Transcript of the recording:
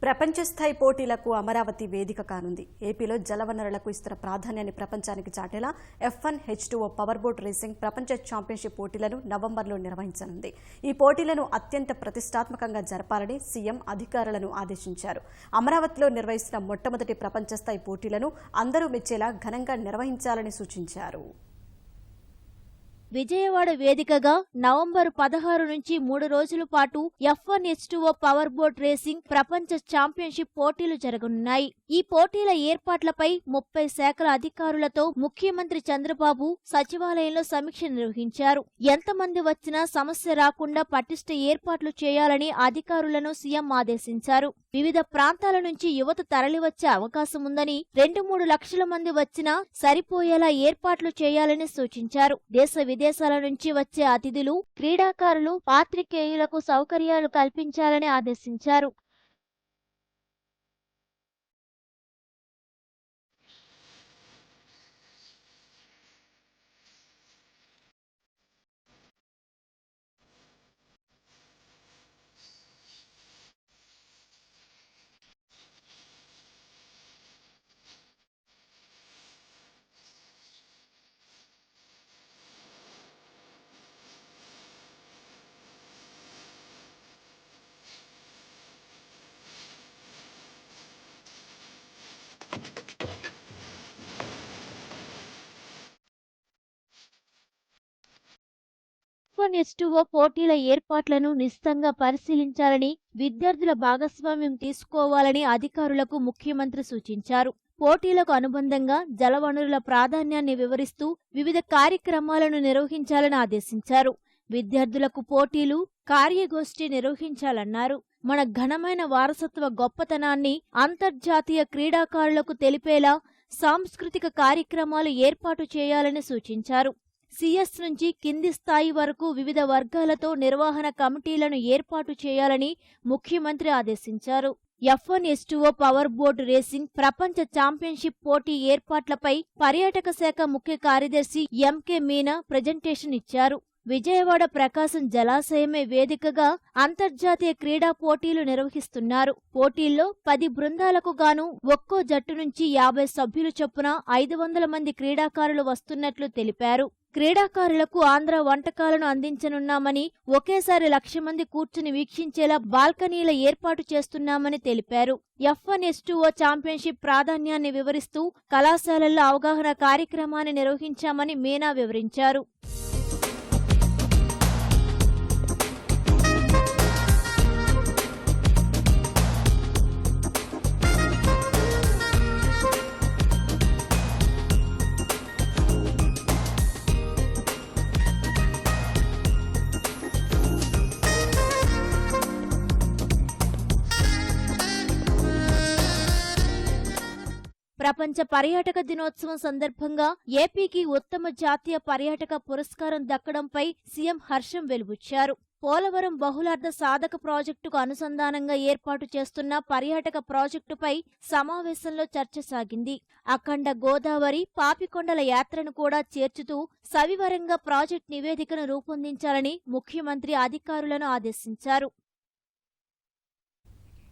ప్రపంచ స్థాయి పోటీలకు అమరావతి వేదిక కానుంది. ఏపీలో జలవనరులకు ఇస్తున్న ప్రాధాన్యాన్ని ప్రపంచానికి చాటేలా F1 H2O power boat racing ప్రపంచ ఛాంపియన్షిప్ పోటీలను నవంబర్లో నిర్వహించనుంది. ఈ పోటీలను అత్యంత ప్రతిష్టాత్మకంగా జరపాలని సీఎం అధికారులను ఆదేశించారు. అమరావతిలో నిర్వహిస్తున్న మొట్టమొదటి ప్రపంచ స్థాయి పోటీలను అందరూ మెచ్చేలా ఘనంగా నిర్వహించాలని సూచించారు. విజయవాడ వేదికగా నవంబర్ 16 నుంచి 3 రోజుల పాటు F1 H2O power boat racing ప్రపంచ ఛాంపియన్షిప్ పోటీలు జరగనున్నాయి. ఈ పోటీల ఏర్పాట్లపై 30 శాఖల అధికారులతో ముఖ్యమంత్రి చంద్రబాబు సచివాలయంలో సమీక్ష నిర్వహించారు. ఎంతమంది వచ్చినా సమస్య రాకుండా పటిష్ట ఏర్పాట్లు చేయాలని అధికారులను సీఎం ఆదేశించారు. వివిధ ప్రాంతాల నుంచి యువత తరలివచ్చే అవకాశం ఉందని 2-3 లక్షల మంది వచ్చినా సరిపోయేలా ఏర్పాట్లు చేయాలని సూచించారు. దేశ విదేశాల నుంచి వచ్చే అతిథులు, క్రీడాకారులు, పాత్రికేయులకు సౌకర్యాలు కల్పించాలని ఆదేశించారు. F1 H2O పోటీల ఏర్పాట్లను నిశితంగా పరిశీలించాలని, విద్యార్థుల భాగస్వామ్యం తీసుకోవాలని అధికారులకు ముఖ్యమంత్రి సూచించారు. పోటీలకు అనుబంధంగా జలవనరుల ప్రాధాన్యాన్ని వివరిస్తూ వివిధ కార్యక్రమాలను నిర్వహించాలని ఆదేశించారు. విద్యార్థులకు పోటీలు, కార్యగోష్ఠి నిర్వహించాలన్నారు. మన ఘనమైన వారసత్వ గొప్పతనాన్ని అంతర్జాతీయ క్రీడాకారులకు తెలిపేలా సాంస్కృతిక కార్యక్రమాలు ఏర్పాటు చేయాలని సూచించారు. CS నుంచి కింది స్థాయి వరకు వివిధ వర్గాలతో నిర్వహణ కమిటీలను ఏర్పాటు చేయాలని ముఖ్యమంత్రి ఆదేశించారు. F1 H2O power boat racing ప్రపంచ ఛాంపియన్షిప్ పోటీ ఏర్పాట్లపై పర్యాటక శాఖ ముఖ్య కార్యదర్శి MK మీనా ప్రజెంటేషన్ ఇచ్చారు. విజయవాడ ప్రకాశం జలాశయమే వేదికగా అంతర్జాతీయ క్రీడా పోటీలు నిర్వహిస్తున్నారు. పోటీల్లో 10 బృందాలకు గాను ఒక్కో జట్టు నుంచి 50 సభ్యులు చొప్పున 500 మంది క్రీడాకారులు వస్తున్నట్లు తెలిపారు. క్రీడాకారులకు ఆంధ్ర వంటకాలను అందించనున్నామని, ఒకేసారి 1,00,000 మంది కూర్చుని వీక్షించేలా బాల్కనీల ఏర్పాటు చేస్తున్నామని తెలిపారు. F1 H2O ఛాంపియన్షిప్ ప్రాధాన్యాన్ని వివరిస్తూ కళాశాలల్లో అవగాహన కార్యక్రమాన్ని నిర్వహించామని మీనా వివరించారు. ప్రపంచ పర్యాటక దినోత్సవం సందర్భంగా ఏపీకి ఉత్తమ జాతీయ పర్యాటక పురస్కారం దక్కడంపై సీఎం హర్షం వెలుబుచ్చారు. పోలవరం బహుళార్థ సాధక ప్రాజెక్టుకు అనుసంధానంగా ఏర్పాటు చేస్తున్న పర్యాటక ప్రాజెక్టుపై సమావేశంలో చర్చ సాగింది. అఖండ గోదావరి, పాపికొండల యాత్రను కూడా చేర్చుతూ సవివరంగా ప్రాజెక్టు నివేదికను రూపొందించాలని ముఖ్యమంత్రి అధికారులను ఆదేశించారు.